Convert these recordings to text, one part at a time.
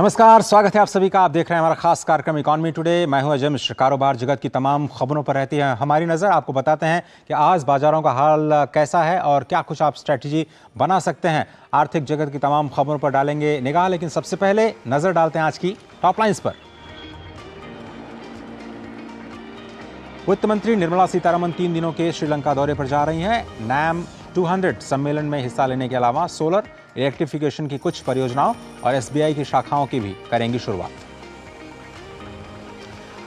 नमस्कार, स्वागत है आप सभी का। आप देख रहे हैं हमारा खास कार्यक्रम इकॉनमी टुडे। मैं हूं अजय मिश्र। कारोबार जगत की तमाम खबरों पर रहती है हमारी नज़र। आपको बताते हैं कि आज बाजारों का हाल कैसा है और क्या कुछ आप स्ट्रैटेजी बना सकते हैं। आर्थिक जगत की तमाम खबरों पर डालेंगे निगाह, लेकिन सबसे पहले नजर डालते हैं आज की टॉप लाइन्स पर। वित्त मंत्री निर्मला सीतारमण 3 दिनों के श्रीलंका दौरे पर जा रही हैं। NAM 200 सम्मेलन में हिस्सा लेने के अलावा सोलर, इलेक्ट्रिफिकेशन की कुछ परियोजनाओं और SBI की शाखाओं की भी करेंगी शुरुआत।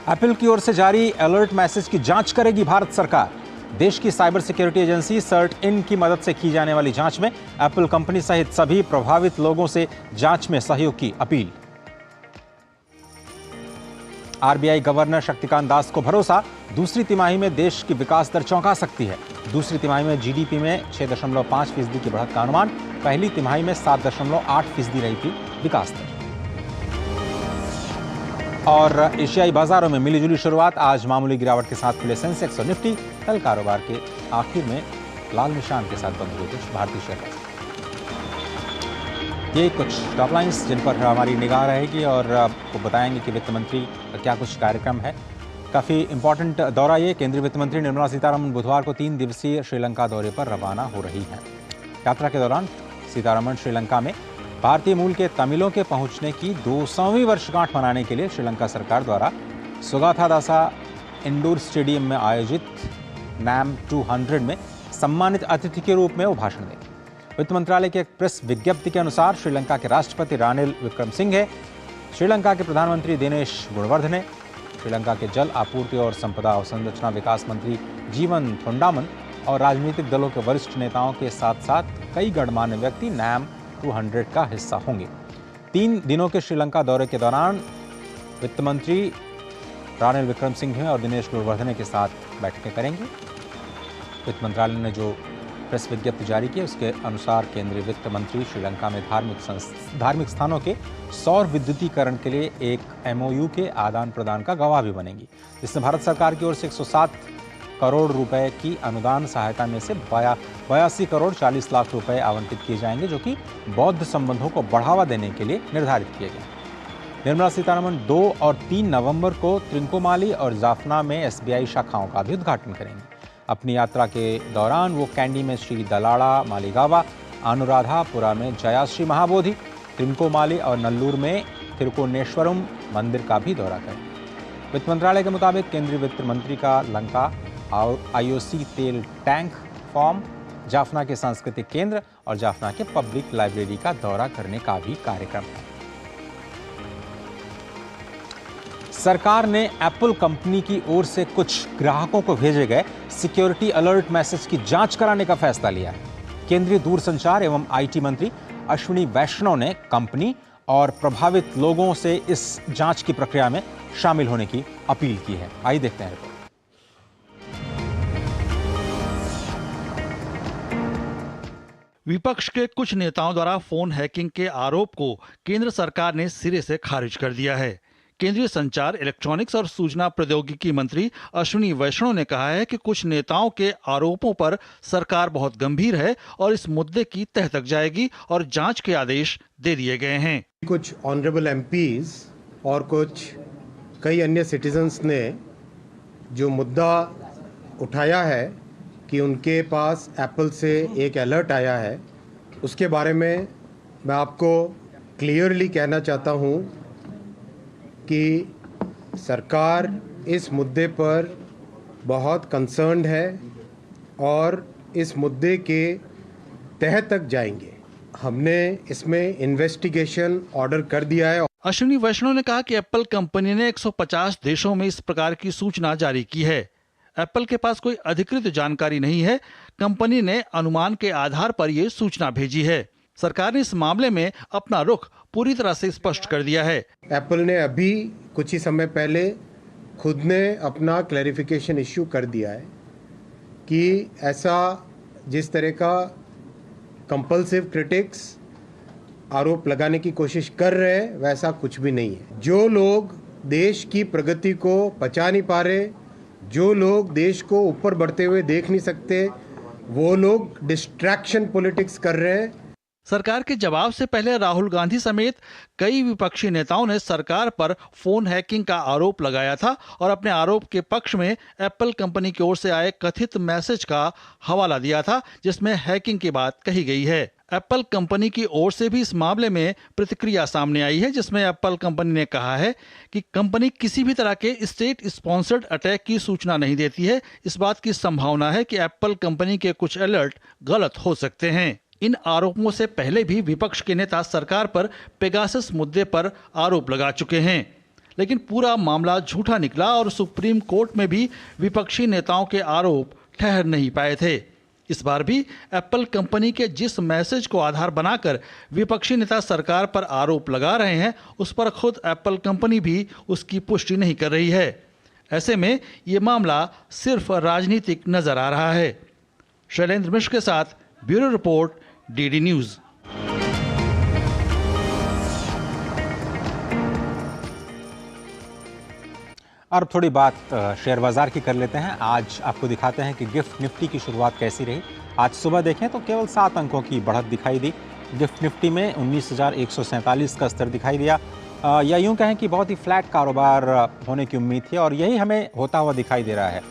एप्पल की ओर से जारी अलर्ट मैसेज की जांच करेगी भारत सरकार। देश की साइबर सिक्योरिटी एजेंसी CERT-IN की मदद से की जाने वाली जांच में एप्पल कंपनी सहित सभी प्रभावित लोगों से जांच में सहयोग की appeal. RBI governor Shaktikanta Das को भरोसा, दूसरी तिमाही में देश की विकास दर चौंका सकती है। दूसरी तिमाही में GDP में 6.5% की बढ़त का अनुमान, पहली तिमाही में 7.8% रही थी विकास दर। और एशियाई बाजारों में मिलीजुली शुरुआत। आज मामूली गिरावट के साथ खुले सेंसेक्स और निफ्टी। कल कारोबार के आखिर में लाल निशान के साथ बंद हुए कुछ भारतीय शेयर। ये कुछ टॉप लाइन्स जिन पर हमारी निगाह रहेगी और आपको बताएंगे कि वित्त मंत्री का क्या कुछ कार्यक्रम है। काफ़ी इंपॉर्टेंट दौरा ये। केंद्रीय वित्त मंत्री निर्मला सीतारमण बुधवार को 3 दिवसीय श्रीलंका दौरे पर रवाना हो रही हैं। यात्रा के दौरान सीतारमण श्रीलंका में भारतीय मूल के तमिलों के पहुंचने की 200वीं वर्षगांठ मनाने के लिए श्रीलंका सरकार द्वारा सुगाथादासा इंडोर स्टेडियम में आयोजित NAM 200 में सम्मानित अतिथि के रूप में वो भाषण देंगे। वित्त मंत्रालय की एक प्रेस विज्ञप्ति के अनुसार श्रीलंका के राष्ट्रपति रानिल विक्रमसिंघे, श्रीलंका के प्रधानमंत्री दिनेश गुणवर्धने, श्रीलंका के जल आपूर्ति और संपदा अवसंरचना विकास मंत्री जीवन थोंडामन और राजनीतिक दलों के वरिष्ठ नेताओं के साथ साथ कई गणमान्य व्यक्ति NAM 200 का हिस्सा होंगे। 3 दिनों के श्रीलंका दौरे के दौरान वित्त मंत्री रानिल विक्रमसिंघे और दिनेश गुणवर्धने के साथ बैठकें करेंगे। वित्त मंत्रालय ने जो प्रेस विज्ञप्ति जारी की उसके अनुसार केंद्रीय वित्त मंत्री श्रीलंका में धार्मिक स्थानों के सौर विद्युतीकरण के लिए एक MOU के आदान प्रदान का गवाह भी बनेगी, जिसमें भारत सरकार की ओर से 107 करोड़ रुपए की अनुदान सहायता में से 82 करोड़ 40 लाख रुपए आवंटित किए जाएंगे, जो कि बौद्ध संबंधों को बढ़ावा देने के लिए निर्धारित किए गए। निर्मला सीतारमण 2 और 3 नवंबर को त्रिंकोमाली और जाफना में SBI शाखाओं का भी उद्घाटन करेंगे। अपनी यात्रा के दौरान वो कैंडी में श्री दलाड़ा मालीगावा, अनुराधापुरा में जयाश्री महाबोधि, त्रिंकोमाली और नल्लूर में तिरुकोनेश्वरम मंदिर का भी दौरा करेंगे। वित्त मंत्रालय के मुताबिक केंद्रीय वित्त मंत्री का लंका, IOC तेल टैंक फार्म, जाफना के सांस्कृतिक केंद्र और जाफना के पब्लिक लाइब्रेरी का दौरा करने का भी कार्यक्रम है। सरकार ने एप्पल कंपनी की ओर से कुछ ग्राहकों को भेजे गए सिक्योरिटी अलर्ट मैसेज की जांच कराने का फैसला लिया है। केंद्रीय दूरसंचार एवं IT मंत्री अश्विनी वैष्णव ने कंपनी और प्रभावित लोगों से इस जांच की प्रक्रिया में शामिल होने की अपील की है। आइए देखते हैं रिपोर्ट। विपक्ष के कुछ नेताओं द्वारा फोन हैकिंग के आरोप को केंद्र सरकार ने सिरे से खारिज कर दिया है। केंद्रीय संचार, इलेक्ट्रॉनिक्स और सूचना प्रौद्योगिकी मंत्री अश्विनी वैष्णव ने कहा है कि कुछ नेताओं के आरोपों पर सरकार बहुत गंभीर है और इस मुद्दे की तह तक जाएगी और जांच के आदेश दे दिए गए हैं। कुछ ऑनरेबल MPs और कुछ कई अन्य सिटीजन्स ने जो मुद्दा उठाया है कि उनके पास एप्पल से एक अलर्ट आया है, उसके बारे में मैं आपको क्लियरली कहना चाहता हूं कि सरकार इस मुद्दे पर बहुत कंसर्न्ड है और इस मुद्दे के तह तक जाएंगे। हमने इसमें इन्वेस्टिगेशन ऑर्डर कर दिया है। अश्विनी वैष्णव ने कहा कि एप्पल कंपनी ने 150 देशों में इस प्रकार की सूचना जारी की है। एप्पल के पास कोई अधिकृत जानकारी नहीं है। कंपनी ने अनुमान के आधार पर यह सूचना भेजी है। सरकार ने इस मामले में अपना रुख पूरी तरह से स्पष्ट कर दिया है। एप्पल ने अभी कुछ ही समय पहले खुद ने अपना क्लैरिफिकेशन इश्यू कर दिया है कि ऐसा जिस तरह का कंपल्सिव क्रिटिक्स आरोप लगाने की कोशिश कर रहे हैं, वैसा कुछ भी नहीं है। जो लोग देश की प्रगति को पचा नहीं पा रहे, जो लोग देश को ऊपर बढ़ते हुए देख नहीं सकते, वो लोग डिस्ट्रैक्शन पॉलिटिक्स कर रहे हैं। सरकार के जवाब से पहले राहुल गांधी समेत कई विपक्षी नेताओं ने सरकार पर फोन हैकिंग का आरोप लगाया था और अपने आरोप के पक्ष में एप्पल कंपनी की ओर से आए कथित मैसेज का हवाला दिया था, जिसमें हैकिंग की बात कही गई है। एप्पल कंपनी की ओर से भी इस मामले में प्रतिक्रिया सामने आई है, जिसमें एप्पल कंपनी ने कहा है कि कंपनी किसी भी तरह के स्टेट स्पॉन्सर्ड अटैक की सूचना नहीं देती है। इस बात की संभावना है कि एप्पल कंपनी के कुछ अलर्ट गलत हो सकते हैं। इन आरोपों से पहले भी विपक्ष के नेता सरकार पर पेगासस मुद्दे पर आरोप लगा चुके हैं, लेकिन पूरा मामला झूठा निकला और सुप्रीम कोर्ट में भी विपक्षी नेताओं के आरोप ठहर नहीं पाए थे। इस बार भी एप्पल कंपनी के जिस मैसेज को आधार बनाकर विपक्षी नेता सरकार पर आरोप लगा रहे हैं, उस पर खुद एप्पल कंपनी भी उसकी पुष्टि नहीं कर रही है। ऐसे में ये मामला सिर्फ राजनीतिक नजर आ रहा है। शैलेंद्र मिश्र के साथ ब्यूरो रिपोर्ट, डीडी न्यूज। और थोड़ी बात शेयर बाजार की कर लेते हैं। आज आपको दिखाते हैं कि गिफ्ट निफ्टी की शुरुआत कैसी रही। आज सुबह देखें तो केवल 7 अंकों की बढ़त दिखाई दी। गिफ्ट निफ्टी में 19,147 का स्तर दिखाई दिया। या यूं कहें कि बहुत ही फ्लैट कारोबार होने की उम्मीद थी और यही हमें होता हुआ दिखाई दे रहा है।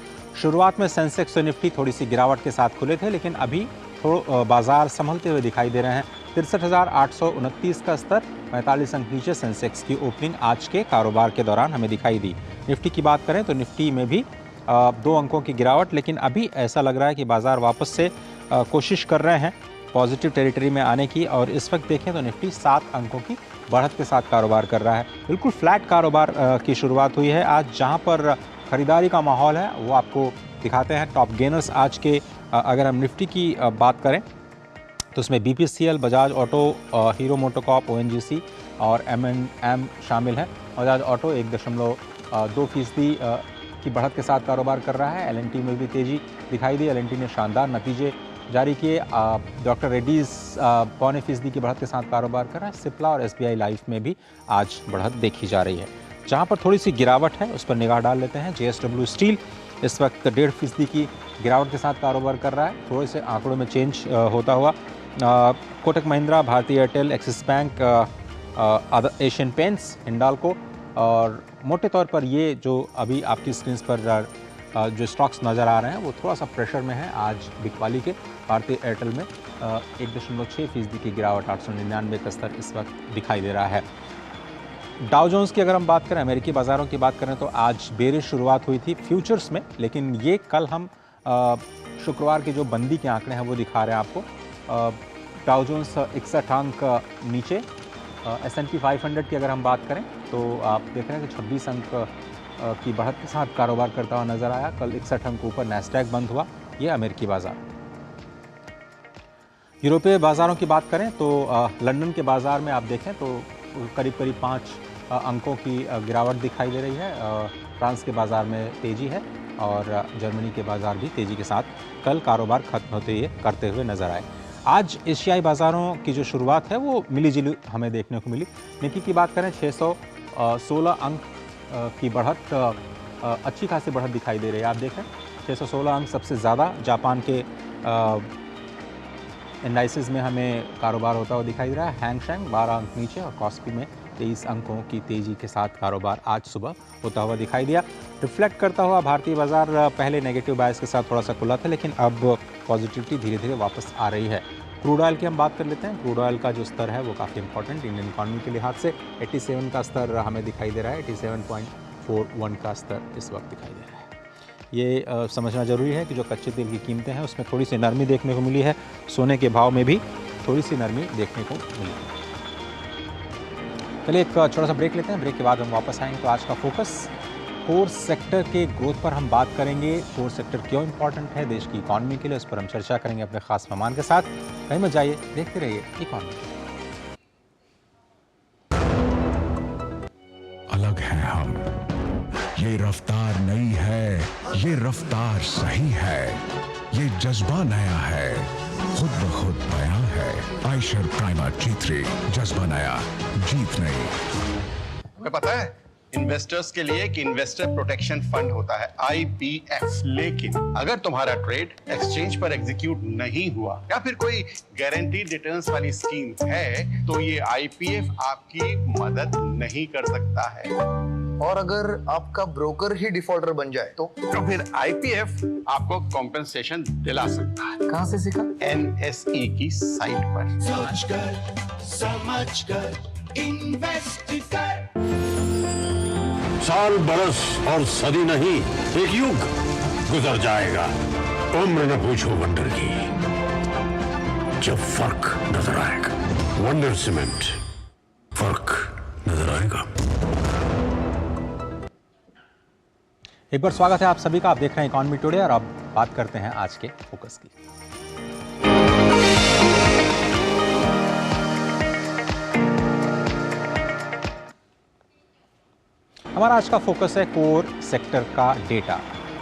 शुरुआत में सेंसेक्स और निफ्टी थोड़ी सी गिरावट के साथ खुले थे, लेकिन अभी बाजार संभलते हुए दिखाई दे रहे हैं। 63,829 का स्तर, 45 अंक नीचे सेंसेक्स की ओपनिंग आज के कारोबार के दौरान हमें दिखाई दी। निफ्टी की बात करें तो निफ्टी में भी 2 अंकों की गिरावट, लेकिन अभी ऐसा लग रहा है कि बाजार वापस से कोशिश कर रहे हैं पॉजिटिव टेरिटरी में आने की। और इस वक्त देखें तो निफ्टी 7 अंकों की बढ़त के साथ कारोबार कर रहा है। बिल्कुल फ्लैट कारोबार की शुरुआत हुई है आज। जहां पर खरीदारी का माहौल है वो आपको दिखाते हैं। टॉप गेनर्स आज के अगर हम निफ्टी की बात करें तो उसमें BPCL, Bajaj auto, hero MotoCorp, ONGC और M&M शामिल है। बजाज ऑटो 1.2% की बढ़त के साथ कारोबार कर रहा है। L&T में भी तेज़ी दिखाई दी। L&T ने शानदार नतीजे जारी किए। डॉक्टर रेड्डीज 0.25% की बढ़त के साथ कारोबार कर रहा है। सिप्ला और SBI लाइफ में भी आज बढ़त देखी जा रही है। जहां पर थोड़ी सी गिरावट है उस पर निगाह डाल लेते हैं। JSW स्टील इस वक्त 1.5% की गिरावट के साथ कारोबार कर रहा है। थोड़े से आंकड़ों में चेंज होता हुआ। कोटक महिंद्रा, भारतीय Airtel, axis bank, Asian paints, Hindalco और मोटे तौर पर ये जो अभी आपकी स्क्रीन पर जो स्टॉक्स नज़र आ रहे हैं वो थोड़ा सा प्रेशर में है। आज बिकवाली के भारतीय एयरटेल में 1.6% की गिरावट, 899 का स्तर इस वक्त दिखाई दे रहा है। डाउ जोन्स की अगर हम बात करें, अमेरिकी बाज़ारों की बात करें तो आज बेरिश शुरुआत हुई थी फ्यूचर्स में, लेकिन ये कल हम शुक्रवार के जो बंदी के आंकड़े हैं वो दिखा रहे हैं आपको। डाउ जोन्स 61 अंक नीचे। S&P 500 की अगर हम बात करें तो आप देख रहे हैं कि 26 अंक की बढ़त के साथ कारोबार करता हुआ नजर आया। कल 61 अंक ऊपर नैस्डैक बंद हुआ। ये अमेरिकी बाजार। यूरोपीय बाज़ारों की बात करें तो लंदन के बाज़ार में आप देखें तो करीब 5 अंकों की गिरावट दिखाई दे रही है। फ्रांस के बाज़ार में तेज़ी है और जर्मनी के बाज़ार भी तेज़ी के साथ कल कारोबार खत्म करते हुए नजर आए। आज एशियाई बाज़ारों की जो शुरुआत है वो मिली जुली हमें देखने को मिली। निकी की बात करें 616 अंक की बढ़त, अच्छी खासी बढ़त दिखाई दे रही है। आप देखें 616 अंक सबसे ज़्यादा जापान के इंडाइसेस में हमें कारोबार होता हुआ दिखाई दे रहा है। हैंगसेंग 12 अंक नीचे और कॉस्पी में 23 अंकों की तेज़ी के साथ कारोबार आज सुबह होता हुआ दिखाई दिया। रिफ्लेक्ट करता हुआ भारतीय बाजार पहले नेगेटिव बायस के साथ थोड़ा सा खुला था, लेकिन अब पॉजिटिविटी धीरे धीरे वापस आ रही है। क्रूड ऑयल की हम बात कर लेते हैं। क्रूड ऑयल का जो स्तर है वो काफ़ी इंपॉर्टेंट इंडियन इकॉनमी के लिहाज से 87 का स्तर हमें दिखाई दे रहा है। 87.41 का स्तर इस वक्त दिखाई दे रहा है। ये समझना ज़रूरी है कि जो कच्चे तेल की कीमतें हैं उसमें थोड़ी सी नरमी देखने को मिली है। सोने के भाव में भी थोड़ी सी नरमी देखने को मिली है। चलिए एक छोटा सा ब्रेक लेते हैं। ब्रेक के बाद हम वापस आएंगे तो आज का फोकस कोर सेक्टर के ग्रोथ पर हम बात करेंगे। कोर सेक्टर क्यों इंपॉर्टेंट है देश की इकॉनमी के लिए, उस पर हम चर्चा करेंगे अपने खास मेहमान के साथ। कहीं मत जाइए, देखते रहिए इकॉनमी। अलग हैं हम, ये रफ्तार नई है, ये रफ्तार सही है, ये जज्बा नया है, खुद ब खुद बयां है। आयशर प्राइमर G3, जज्बा नया, जीत नई। तुम्हें पता है इन्वेस्टर्स के लिए एक इन्वेस्टर प्रोटेक्शन फंड होता है IPF। लेकिन अगर तुम्हारा ट्रेड एक्सचेंज पर एग्जीक्यूट नहीं हुआ या फिर कोई गारंटीड रिटर्न्स वाली स्कीम है तो ये IPF आपकी मदद नहीं कर सकता है। और अगर आपका ब्रोकर ही डिफॉल्टर बन जाए तो फिर IPF आपको कॉम्पेंसेशन दिला सकता है। कहां से सीखा? NSE की साइट पर। सोच कर समझ कर इन्वेस्ट कर। साल बरस और सदी नहीं, एक युग गुजर जाएगा। उम्र न पूछो वंडर की, जब फर्क नजर आएगा। वंडर सीमेंट, फर्क नजर आएगा। एक बार स्वागत है आप सभी का। आप देख रहे हैं इकॉनमी टुडे और अब बात करते हैं आज के फोकस की। हमारा आज का फोकस है कोर सेक्टर का डेटा।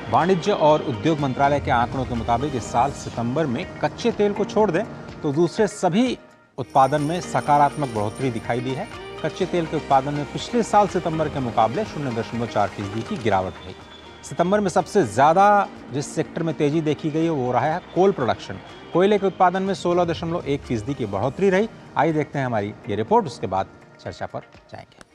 वाणिज्य और उद्योग मंत्रालय के आंकड़ों के मुताबिक इस साल सितंबर में कच्चे तेल को छोड़ दें तो दूसरे सभी उत्पादन में सकारात्मक बढ़ोतरी दिखाई दी है। कच्चे तेल के उत्पादन में पिछले साल सितंबर के मुकाबले 0.4% की गिरावट रही। सितंबर में सबसे ज़्यादा जिस सेक्टर में तेजी देखी गई है वो रहा है कोल प्रोडक्शन। कोयले के उत्पादन में 16.1% की बढ़ोतरी रही। आइए देखते हैं हमारी ये रिपोर्ट, उसके बाद चर्चा पर जाएंगे।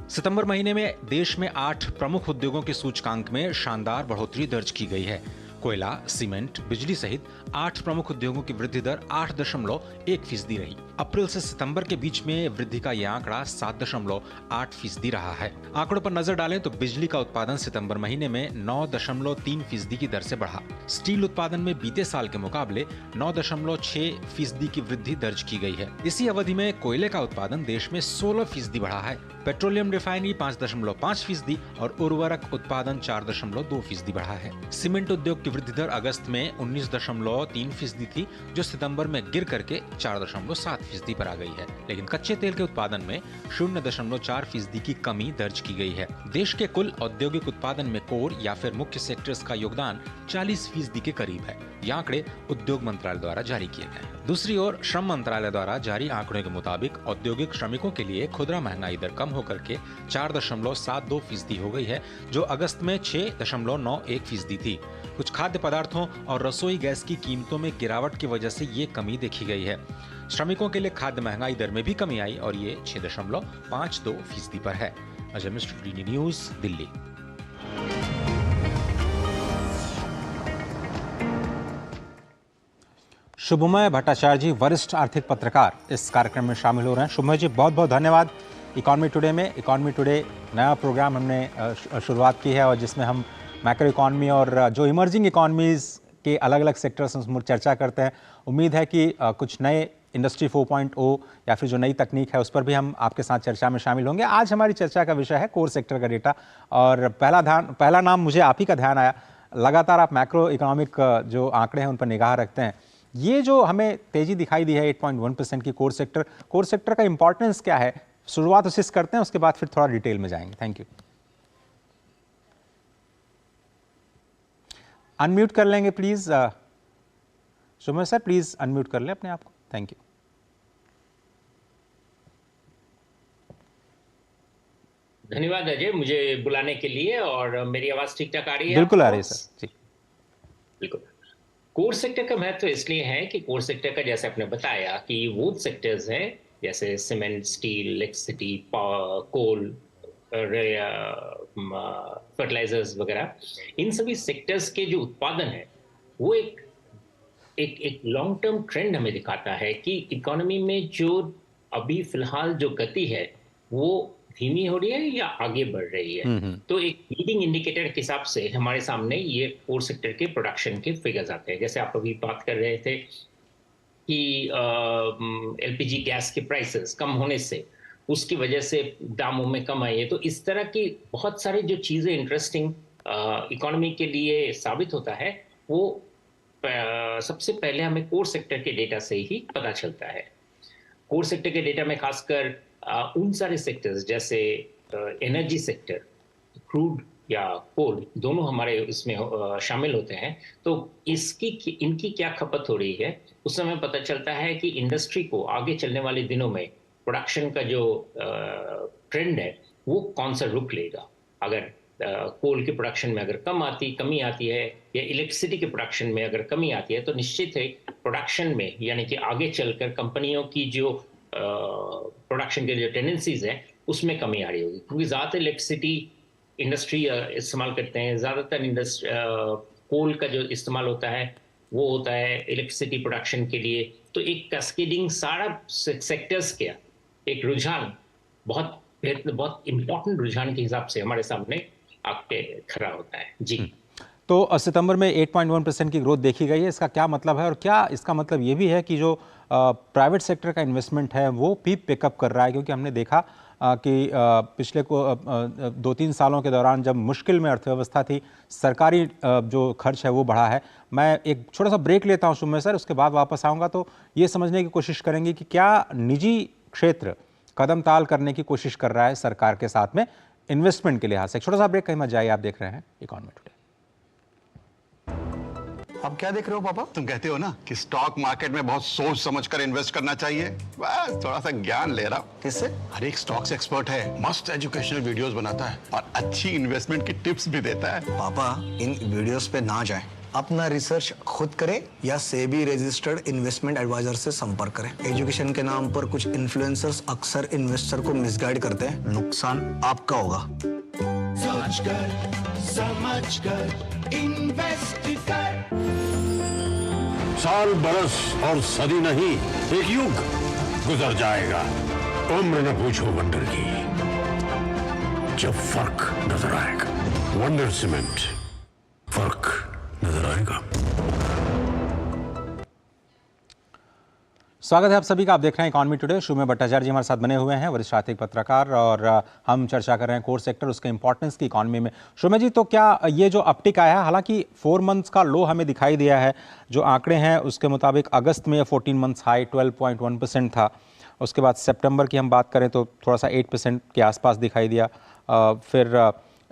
सितंबर महीने में देश में 8 प्रमुख उद्योगों के सूचकांक में शानदार बढ़ोतरी दर्ज की गई है। कोयला, सीमेंट, बिजली सहित 8 प्रमुख उद्योगों की वृद्धि दर 8.1% रही। अप्रैल से सितंबर के बीच में वृद्धि का यह आंकड़ा 7.8% रहा है। आंकड़ों पर नजर डालें तो बिजली का उत्पादन सितंबर महीने में 9.3% की दर से बढ़ा। स्टील उत्पादन में बीते साल के मुकाबले 9.6% की वृद्धि दर्ज की गई है। इसी अवधि में कोयले का उत्पादन देश में 16% बढ़ा है। पेट्रोलियम रिफाइनरी 5.5% और उर्वरक उत्पादन 4.2% बढ़ा है। सीमेंट उद्योग की वृद्धि दर अगस्त में 19.3% थी, जो सितंबर में गिर करके 4.7% पर आ गई है। लेकिन कच्चे तेल के उत्पादन में 0.4% की कमी दर्ज की गई है। देश के कुल औद्योगिक उत्पादन में कोर या फिर मुख्य सेक्टर्स का योगदान 40% के करीब है। ये आंकड़े उद्योग मंत्रालय द्वारा जारी किए गए हैं। दूसरी ओर श्रम मंत्रालय द्वारा जारी आंकड़ों के मुताबिक औद्योगिक श्रमिकों के लिए खुदरा महंगाई दर कम होकर के 4.72% हो गई है, जो अगस्त में 6.91% थी। कुछ खाद्य पदार्थों और रसोई गैस की कीमतों में गिरावट की वजह से ये कमी देखी गई है। श्रमिकों के लिए खाद्य महंगाई दर में भी कमी आई और ये 6.52% पर है। Ajay Mishra, DD news, Delhi. शुभमय भट्टाचार्य जी, वरिष्ठ आर्थिक पत्रकार, इस कार्यक्रम में शामिल हो रहे हैं। शुभमय जी, बहुत बहुत धन्यवाद। इकॉनमी टुडे में, इकॉनमी टुडे नया प्रोग्राम हमने शुरुआत की है और जिसमें हम मैक्रो इकॉनमी और जो इमर्जिंग इकॉनमीज़ के अलग अलग सेक्टर्स उस पर चर्चा करते हैं। उम्मीद है कि कुछ नए इंडस्ट्री 4.0 या फिर जो नई तकनीक है उस पर भी हम आपके साथ चर्चा में शामिल होंगे। आज हमारी चर्चा का विषय है कोर सेक्टर का डेटा और पहला नाम मुझे आप ही का ध्यान आया। लगातार आप मैक्रो इकोनॉमिक जो आंकड़े हैं उन पर निगाह रखते हैं। ये जो हमें तेजी दिखाई दी है 8.1% की कोर सेक्टर का इंपॉर्टेंस क्या है? शुरुआत उसी से करते हैं, उसके बाद फिर थोड़ा डिटेल में जाएंगे। Thank you. अनम्यूट कर लेंगे प्लीज। शुभमय सर, प्लीज अनम्यूट कर लें अपने आप को। Thank you. धन्यवाद अजय, मुझे बुलाने के लिए। और मेरी आवाज ठीक ठाक आ रही है? बिल्कुल आ रही है सर जी। बिल्कुल। कोर सेक्टर का महत्व इसलिए है कि कोर सेक्टर का, जैसे आपने बताया, कि वो सेक्टर्स हैं जैसे सीमेंट, स्टील, इलेक्ट्रिसिटी, कोल, फर्टिलाइजर्स वगैरह। इन सभी सेक्टर्स के जो उत्पादन है वो एक लॉन्ग टर्म ट्रेंड हमें दिखाता है कि इकोनॉमी में जो अभी फिलहाल जो गति है वो धीमी हो रही है या आगे बढ़ रही है। तो एक लीडिंग इंडिकेटर के हिसाब से हमारे सामने ये कोर सेक्टर के प्रोडक्शन के फिगर्स आते हैं। जैसे आप अभी बात कर रहे थे कि LPG गैस के प्राइसेस कम होने से उसकी वजह से दामों में कम आई है। तो इस तरह की बहुत सारी जो चीज़ें इंटरेस्टिंग इकोनॉमी के लिए साबित होता है वो सबसे पहले हमें कोर सेक्टर के डेटा से ही पता चलता है। कोर सेक्टर के डेटा में खासकर उन सारे सेक्टर्स जैसे एनर्जी सेक्टर, क्रूड या कोल दोनों हमारे इसमें शामिल होते हैं, तो इनकी क्या खपत हो रही है, उस समय पता चलता है कि इंडस्ट्री को आगे चलने वाले दिनों में प्रोडक्शन का जो ट्रेंड है वो कौन सा रुख लेगा। अगर कोल के प्रोडक्शन में अगर कमी आती है या इलेक्ट्रिसिटी के प्रोडक्शन में अगर कमी आती है, तो निश्चित है प्रोडक्शन में, यानी कि आगे चलकर कंपनियों की जो प्रोडक्शन के जो टेंडेंसीज हैं उसमें कमी आ रही होगी, क्योंकि ज़्यादातर इलेक्ट्रिसिटी इंडस्ट्री इस्तेमाल करते हैं, ज़्यादातर कोल का जो इस्तेमाल होता है वो होता है इलेक्ट्रिसिटी प्रोडक्शन के लिए। तो एक कैस्केडिंग सारा सेक्टर्स का एक रुझान, बहुत इंपॉर्टेंट रुझान के हिसाब से हमारे सामने आके खड़ा होता है। जी। तो सितंबर में 8.1% की ग्रोथ देखी गई है, इसका क्या मतलब है, और क्या इसका मतलब ये भी है कि जो प्राइवेट सेक्टर का इन्वेस्टमेंट है वो भी पिकअप कर रहा है? क्योंकि हमने देखा कि पिछले 2-3 सालों के दौरान जब मुश्किल में अर्थव्यवस्था थी, सरकारी जो खर्च है वो बढ़ा है। मैं एक छोटा सा ब्रेक लेता हूँ सुमेश सर, उसके बाद वापस आऊँगा तो ये समझने की कोशिश करेंगे कि क्या निजी क्षेत्र कदम ताल करने की कोशिश कर रहा है सरकार के साथ में इन्वेस्टमेंट के लिहाज से। छोटा सा ब्रेक, कहीं मत जाइए, आप देख रहे हैं इकोनॉमी टुडे। आप क्या देख रहे हो पापा? तुम कहते हो ना कि स्टॉक मार्केट में बहुत सोच समझकर इन्वेस्ट करना चाहिए, बस थोड़ा सा ज्ञान ले रहा हूं। किससे? हर एक स्टॉक्स एक्सपर्ट है, मस्त एजुकेशनल वीडियोस बनाता है और अच्छी इन्वेस्टमेंट की टिप्स भी देता है। पापा इन वीडियोस पे ना जाएं, अपना रिसर्च खुद करें या सेबी रजिस्टर्ड इन्वेस्टमेंट एडवाइजर से संपर्क करें। एजुकेशन के नाम पर कुछ इन्फ्लुएंसर्स अक्सर इन्वेस्टर को मिसगाइड करते हैं, नुकसान आपका होगा। सोचकर समझकर इन्वेस्ट कर। साल बरस और सदी नहीं, एक युग गुजर जाएगा, उम्र न पूछो वंडर की, जब फर्क नजर आएगा। वंडर सीमेंट, फर्क नजर आएगा। स्वागत है आप सभी का, आप देख रहे हैं इकोनॉमी टुडे। शुमे भट्टाचार्य जी हमारे साथ बने हुए हैं, वरिष्ठ आर्थिक पत्रकार, और हम चर्चा कर रहे हैं कोर सेक्टर, उसके इंपॉर्टेंस की इकोनॉमी में। शुमे जी, तो क्या ये जो अपटिक आया है, हालांकि 4 मंथ्स का लो हमें दिखाई दिया है, जो आंकड़े हैं उसके मुताबिक अगस्त में 14 मंथ्स हाई 12.1% था, उसके बाद सितंबर की हम बात करें तो थोड़ा सा 8% के आसपास दिखाई दिया, फिर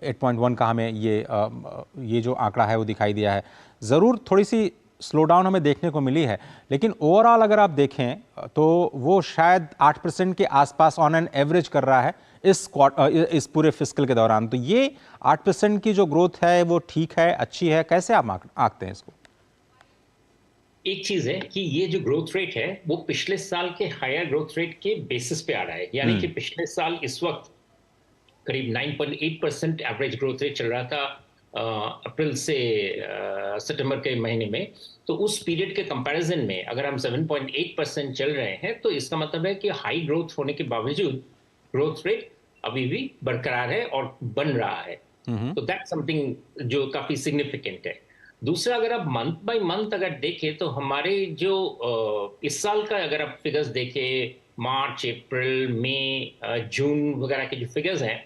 8.1 का हमें ये जो आंकड़ा है वो दिखाई दिया है। ज़रूर थोड़ी सी स्लो डाउन हमें देखने को मिली है, लेकिन ओवरऑल अगर आप देखें तो वो शायद 8% के आसपास ऑन एन एवरेज कर रहा है इस पूरे फिस्कल के दौरान। तो ये 8% की जो ग्रोथ है वो ठीक है, अच्छी है, कैसे आप आंकते हैं इसको? एक चीज है कि ये जो ग्रोथ रेट है वो पिछले साल के हायर ग्रोथ रेट के बेसिस पे आ रहा है, यानी कि पिछले साल इस वक्त करीब 9.8% एवरेज ग्रोथ रेट चल रहा था अप्रैल से सितंबर के महीने में। तो उस पीरियड के कंपैरिजन में अगर हम 7.8% चल रहे हैं, तो इसका मतलब है कि हाई ग्रोथ होने के बावजूद ग्रोथ रेट अभी भी बरकरार है और बन रहा है। तो दैट समथिंग जो काफी सिग्निफिकेंट है। दूसरा, अगर आप मंथ बाय मंथ अगर देखें तो हमारे जो इस साल का अगर आप फिगर्स देखें, मार्च, अप्रैल, मई, जून वगैरह के जो फिगर्स हैं,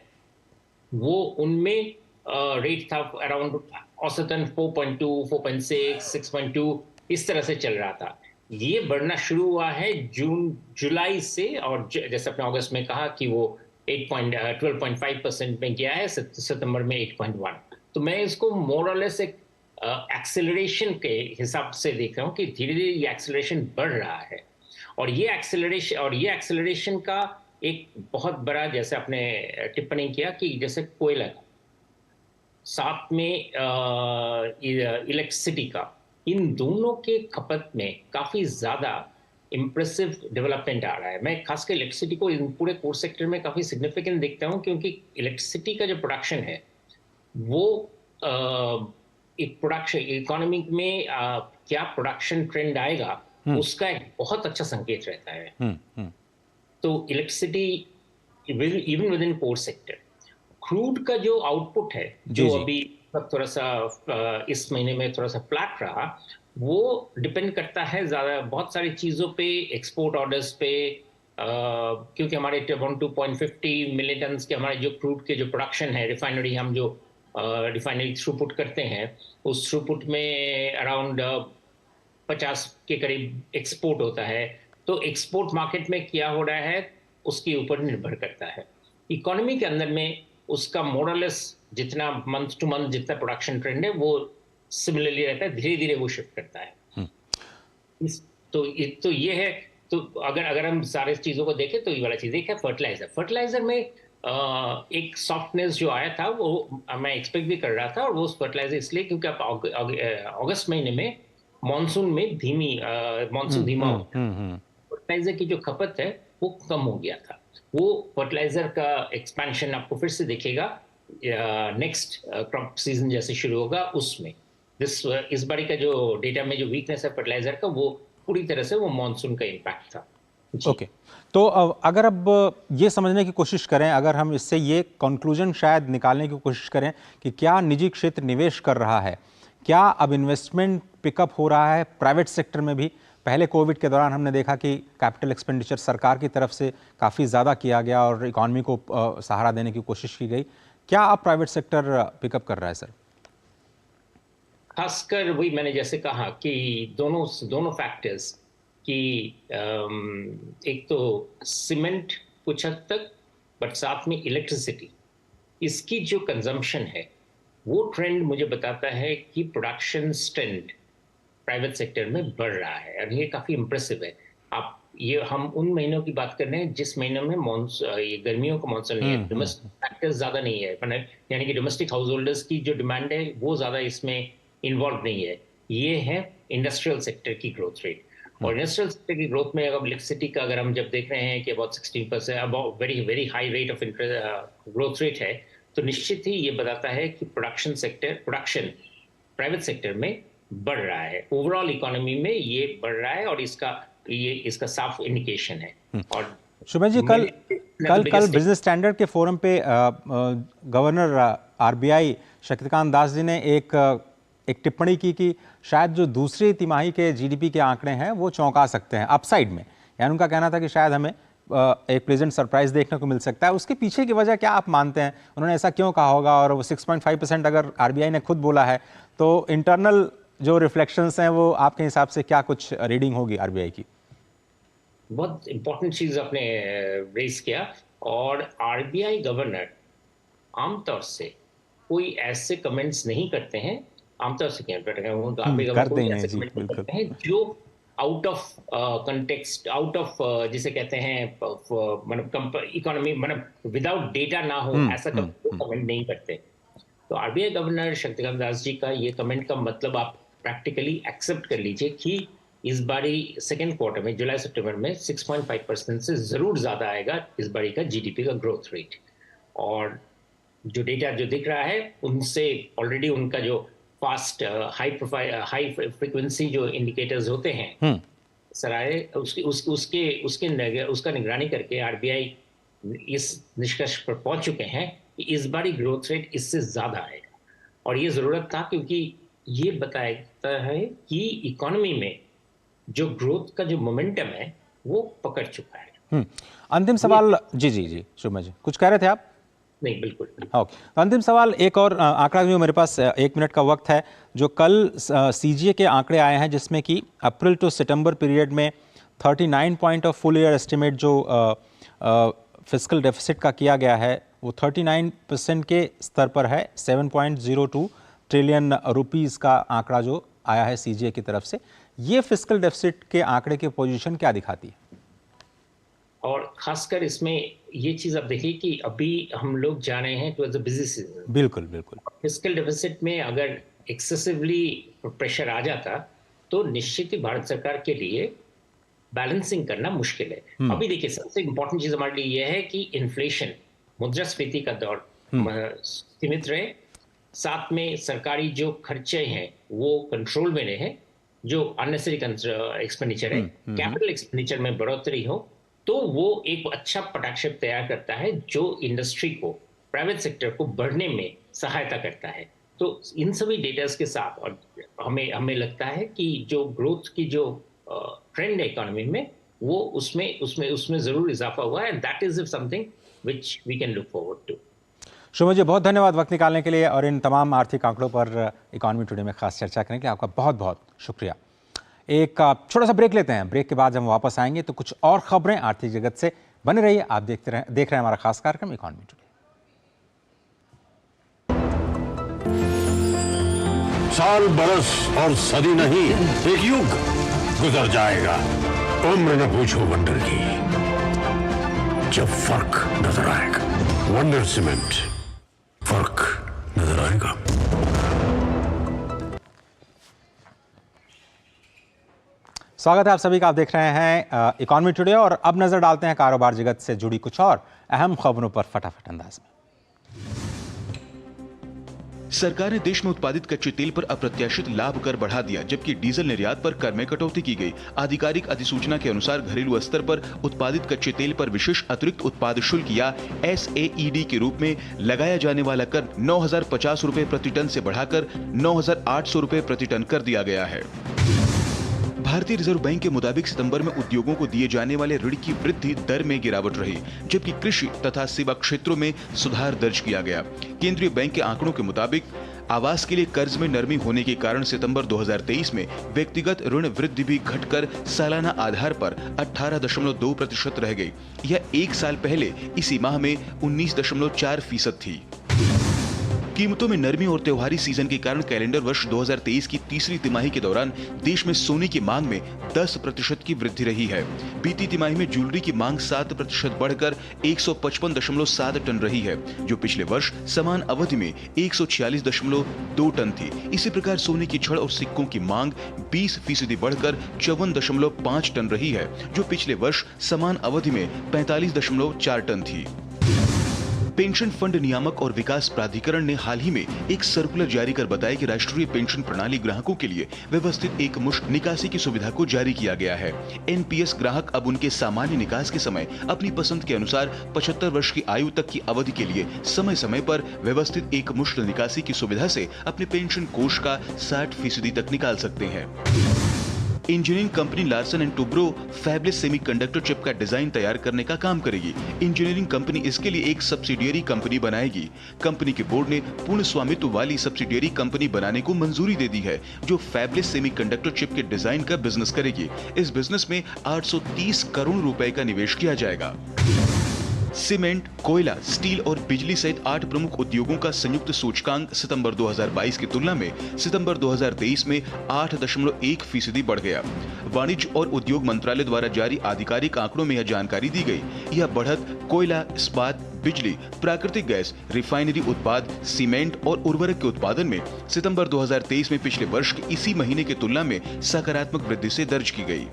वो उनमें रेट था अराउंड औसतन 4.2, 4.6, 6.2 इस तरह से चल रहा था। ये बढ़ना शुरू हुआ है जुलाई से, और जैसे अपने अगस्त में कहा कि वो 12.5% में गया है, सितंबर में 8.1। तो मैं इसको मोर और लेस एक एक्सेलरेशन के हिसाब से देख रहा हूँ कि धीरे धीरे ये एक्सेलरेशन बढ़ रहा है, और ये एक्सेलरेशन का एक बहुत बड़ा, जैसे आपने टिप्पणी किया कि जैसे कोयला का, साथ में इलेक्ट्रिसिटी का, इन दोनों के खपत में काफी ज्यादा इंप्रेसिव डेवलपमेंट आ रहा है। मैं खासकर इलेक्ट्रिसिटी को इन पूरे कोर सेक्टर में काफी सिग्निफिकेंट देखता हूं, क्योंकि इलेक्ट्रिसिटी का जो प्रोडक्शन है वो एक प्रोडक्शन इकोनॉमी में क्या प्रोडक्शन ट्रेंड आएगा उसका एक बहुत अच्छा संकेत रहता है। तो electricity even with in core sector, crude का जो आउटपुट है जो अभी थोड़ा सा इस महीने में थोड़ा सा फ्लैट रहा, वो डिपेंड करता है ज्यादा बहुत सारी चीजों पे, एक्सपोर्ट ऑर्डर्स पे, क्योंकि हमारे 2.50 मिलियन टन के हमारे जो क्रूड के जो प्रोडक्शन है, रिफाइनरी हम जो रिफाइनरी थ्रूपुट करते हैं, उस थ्रूपुट में अराउंड 50 के करीब एक्सपोर्ट होता है। तो एक्सपोर्ट मार्केट में क्या हो रहा है उसके ऊपर निर्भर करता है। इकोनॉमी के अंदर में उसका मोरलेस जितना मंथ टू मंथ जितना प्रोडक्शन ट्रेंड है वो सिमिलरली रहता है, धीरे धीरे वो शिफ्ट करता है। तो ये है। तो अगर हम सारे चीजों को देखें तो ये वाला चीज एक है फर्टिलाइजर में एक सॉफ्टनेस जो आया था वो मैं एक्सपेक्ट भी कर रहा था, और वो फर्टिलाइजर इसलिए क्योंकि आप अगस्त महीने में मानसून में मानसून धीमा हो गया, फर्टिलाइजर की जो खपत है वो कम हो गया था। वो फर्टिलाइजर का एक्सपेंशन आपको फिर से दिखेगा नेक्स्ट क्रॉप सीजन जैसे शुरू होगा उसमें। इस बारी का जो डेटा में जो वीकनेस है फर्टिलाइजर का, वो पूरी तरह से वो मानसून का इम्पैक्ट था। ओके, तो अगर अब ये समझने की कोशिश करें, अगर हम इससे ये कंक्लूजन शायद निकालने की कोशिश करें कि क्या निजी क्षेत्र निवेश कर रहा है, क्या अब इन्वेस्टमेंट पिकअप हो रहा है प्राइवेट सेक्टर में भी? पहले कोविड के दौरान हमने देखा कि कैपिटल एक्सपेंडिचर सरकार की तरफ से काफ़ी ज़्यादा किया गया और इकॉनमी को सहारा देने की कोशिश की गई। क्या अब प्राइवेट सेक्टर पिकअप कर रहा है सर? खासकर वही मैंने जैसे कहा कि दोनों फैक्टर्स कि एक तो सीमेंट कुछ हद तक, बट साथ में इलेक्ट्रिसिटी, इसकी जो कंजम्पशन है वो ट्रेंड मुझे बताता है कि प्रोडक्शन स्ट्रेंथ प्राइवेट सेक्टर में बढ़ रहा है, और ये काफी इंप्रेसिव है। हम उन महीनों की बात कर रहे हैं जिस महीनों में ये गर्मियों का मॉनसून नहीं है, डोमेस्टिक फैक्टर्स ज्यादा नहीं है, यानी कि डोमेस्टिक हाउस होल्डर्स की जो डिमांड है वो ज्यादा इसमें इन्वॉल्व नहीं है। ये है इंडस्ट्रियल सेक्टर की ग्रोथ रेट, और इंडस्ट्रियल सेक्टर की ग्रोथ में इलेक्ट्रिसिटी का अगर हम जब देख रहे हैं कि about 16%, about very very high rate of growth rate है, तो निश्चित ही ये बताता है कि प्रोडक्शन प्राइवेट सेक्टर में बढ़ रहा है, ओवरऑल इकोनॉमी में ये बढ़ रहा है, और इसका साफ इंडिकेशन है। और शुभम जी, कल बिजनेस स्टैंडर्ड के फोरम पे गवर्नर आरबीआई शक्तिकांत दास जी ने एक टिप्पणी की कि शायद जो दूसरी तिमाही के जीडीपी के आंकड़े हैं वो चौंका सकते हैं अपसाइड में, यानी उनका कहना था कि शायद हमें एक प्लेजेंट सरप्राइज देखने को मिल सकता है। उसके पीछे की वजह क्या आप मानते हैं? उन्होंने ऐसा क्यों कहा होगा? और वो 6.5% अगर आरबीआई ने खुद बोला है तो इंटरनल जो रिफ्लेक्शंस हैं वो आपके हिसाब से क्या कुछ रीडिंग होगी आरबीआई की? बहुत इंपॉर्टेंट चीज आपने रेज किया, और आरबीआई गवर्नर आमतौर से कोई ऐसे कमेंट्स नहीं करते हैं, आमतौर से करते हैं जो out of context, out of जिसे कहते हैं मतलब इकोनॉमी, मतलब विदाउट डेटा ना हो, ऐसा कमेंट नहीं करते। तो आरबीआई गवर्नर शक्तिकांत दास जी का ये कमेंट का मतलब आप प्रैक्टिकली एक्सेप्ट कर लीजिए कि इस बारी सेकेंड क्वार्टर में, जुलाई सितंबर में 6.5% से जरूर ज्यादा आएगा इस बारी का जीडीपी का ग्रोथ रेट। और जो डेटा जो दिख रहा है उनसे ऑलरेडी उनका जो फास्ट हाई फ्रीक्वेंसी जो इंडिकेटर्स होते हैं सराय, उसका निगरानी करके आरबीआई इस निष्कर्ष पर पहुंच चुके हैं कि इस बारी ग्रोथ रेट इससे ज्यादा आएगा। और ये जरूरत था, क्योंकि ये बताता है कि इकोनॉमी में जो ग्रोथ का जो मोमेंटम है वो पकड़ चुका है। अंतिम सवाल, जी शुभम जी कुछ कह रहे थे आप? नहीं, बिल्कुल। ओके, तो अंतिम सवाल, एक और आंकड़ा जो मेरे पास 1 मिनट का वक्त है, जो कल सीजीए के आंकड़े आए हैं जिसमें कि अप्रैल टू सितंबर पीरियड में 39 point of full year estimate जो फिस्कल डेफिसिट का किया गया है वो 39% के स्तर पर है। 7.02 ट्रिलियन रुपीस का आंकड़ा जो आया है सीजीए की तरफ से। ये फिस्कल डेफिसिट के आंकड़े की पोजीशन क्या दिखाती है? और खासकर इसमें ये चीज आप देखिए कि अभी हम लोग जा रहे हैं टुवर्ड्स द बिजी सीजन। बिल्कुल बिल्कुल। फिस्कल डेफिसिट में अगर एक्सेसिवली प्रेशर आ जाता तो निश्चित ही भारत सरकार के लिए बैलेंसिंग करना मुश्किल है। अभी देखिए, सबसे इंपॉर्टेंट चीज हमारे लिए यह है कि इन्फ्लेशन, मुद्रास्फीति का दौर सीमित रहे, साथ में सरकारी जो खर्चे हैं वो कंट्रोल में रहे, जो अननेसेसरी एक्सपेंडिचर है, कैपिटल एक्सपेंडिचर में बढ़ोतरी हो, तो वो एक अच्छा पार्टनरशिप तैयार करता है जो इंडस्ट्री को, प्राइवेट सेक्टर को बढ़ने में सहायता करता है। तो इन सभी डेटास के साथ और हमें लगता है कि जो ग्रोथ की जो ट्रेंड है इकोनॉमी में, वो उसमें जरूर इजाफा हुआ है, and that is something which we can look forward to. Shubham ji, बहुत धन्यवाद वक्त निकालने के लिए और इन तमाम आर्थिक आंकड़ों पर इकोनॉमी टुडे में खास चर्चा करने के लिए आपका बहुत बहुत शुक्रिया। एक छोटा सा ब्रेक लेते हैं, ब्रेक के बाद जब हम वापस आएंगे तो कुछ और खबरें आर्थिक जगत से। बने रहिए, आप देख रहे हैं हमारा खास कार्यक्रम इकोनॉमी टुडे। साल, बरस और सदी नहीं, एक युग गुजर जाएगा। उम्र न पूछो वंडर की, जब फर्क नजर आएगा। वंडर सीमेंट, फर्क नजर आएगा। स्वागत है आप सभी का। आप देख रहे हैं इकोनॉमी टुडे और अब नजर डालते हैं कारोबार जगत से जुड़ी कुछ और अहम खबरों पर फटाफट अंदाज में। सरकार ने देश में उत्पादित कच्चे तेल पर अप्रत्याशित लाभ कर बढ़ा दिया, जबकि डीजल निर्यात पर कर में कटौती की गई। आधिकारिक अधिसूचना के अनुसार घरेलू स्तर पर उत्पादित कच्चे तेल पर विशेष अतिरिक्त उत्पाद शुल्क या SAED के रूप में लगाया जाने वाला कर 9,050 रुपए प्रति टन से बढ़ाकर 9,800 रुपए प्रति टन कर दिया गया है। भारतीय रिजर्व बैंक के मुताबिक सितंबर में उद्योगों को दिए जाने वाले ऋण की वृद्धि दर में गिरावट रही, जबकि कृषि तथा सेवा क्षेत्रों में सुधार दर्ज किया गया। केंद्रीय बैंक के आंकड़ों के मुताबिक आवास के लिए कर्ज में नरमी होने के कारण सितंबर 2023 में व्यक्तिगत ऋण वृद्धि भी घटकर सालाना आधार पर 18.2% रह गई। यह एक साल पहले इसी माह में 19.4% थी। कीमतों में नरमी और त्योहारी सीजन के कारण कैलेंडर वर्ष 2023 की तीसरी तिमाही के दौरान देश में सोने की मांग में 10% की वृद्धि रही है। बीती तिमाही में ज्वेलरी की मांग 7% बढ़कर 155.7 टन रही है, जो पिछले वर्ष समान अवधि में 146.2 टन थी। इसी प्रकार सोने की छड़ और सिक्कों की मांग 20% बढ़कर 54.5 टन रही है, जो पिछले वर्ष समान अवधि में 45.4 टन थी। पेंशन फंड नियामक और विकास प्राधिकरण ने हाल ही में एक सर्कुलर जारी कर बताया कि राष्ट्रीय पेंशन प्रणाली ग्राहकों के लिए व्यवस्थित एक मुश्त निकासी की सुविधा को जारी किया गया है। NPS ग्राहक अब उनके सामान्य निकास के समय अपनी पसंद के अनुसार 75 वर्ष की आयु तक की अवधि के लिए समय समय पर व्यवस्थित एक मुश्त निकासी की सुविधा से अपने पेंशन कोष का 60% तक निकाल सकते हैं। Engineering company Larsen and Toubro fabulous semiconductor chip का डिजाइन तैयार करने का काम करेगी। इंजीनियरिंग कंपनी इसके लिए एक सब्सिडियरी कंपनी बनाएगी। कंपनी के बोर्ड ने पूर्ण स्वामित्व वाली सब्सिडियरी कंपनी बनाने को मंजूरी दे दी है, जो फैबलेस सेमीकंडक्टर चिप के डिजाइन का बिजनेस करेगी। इस बिजनेस में 830 करोड़ रुपए का निवेश किया जाएगा। सीमेंट, कोयला, स्टील और बिजली सहित 8 प्रमुख उद्योगों का संयुक्त सूचकांक सितंबर 2022 की तुलना में सितंबर 2023 में 8.1% बढ़ गया। वाणिज्य और उद्योग मंत्रालय द्वारा जारी आधिकारिक आंकड़ों में यह जानकारी दी गई। यह बढ़त कोयला, इस्पात, बिजली, प्राकृतिक गैस, रिफाइनरी उत्पाद, सीमेंट और उर्वरक के उत्पादन में सितंबर 2023 में पिछले वर्ष के इसी महीने की तुलना में सकारात्मक वृद्धि से दर्ज की गई।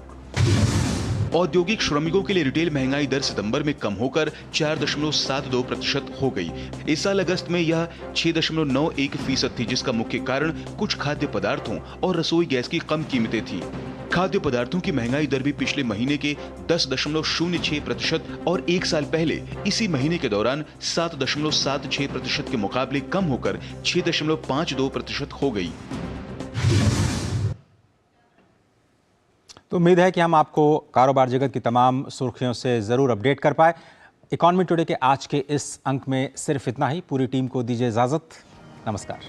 औद्योगिक श्रमिकों के लिए रिटेल महंगाई दर सितंबर में कम होकर 4.72% हो गई। इस साल अगस्त में यह 6.91% थी, जिसका मुख्य कारण कुछ खाद्य पदार्थों और रसोई गैस की कम कीमतें थीं। खाद्य पदार्थों की महंगाई दर भी पिछले महीने के 10.06% और एक साल पहले इसी महीने के दौरान 7.76% के मुकाबले कम होकर 6.52% हो गई। तो उम्मीद है कि हम आपको कारोबार जगत की तमाम सुर्खियों से ज़रूर अपडेट कर पाए। इकोनॉमी टुडे के आज के इस अंक में सिर्फ इतना ही। पूरी टीम को दीजिए इजाज़त। नमस्कार।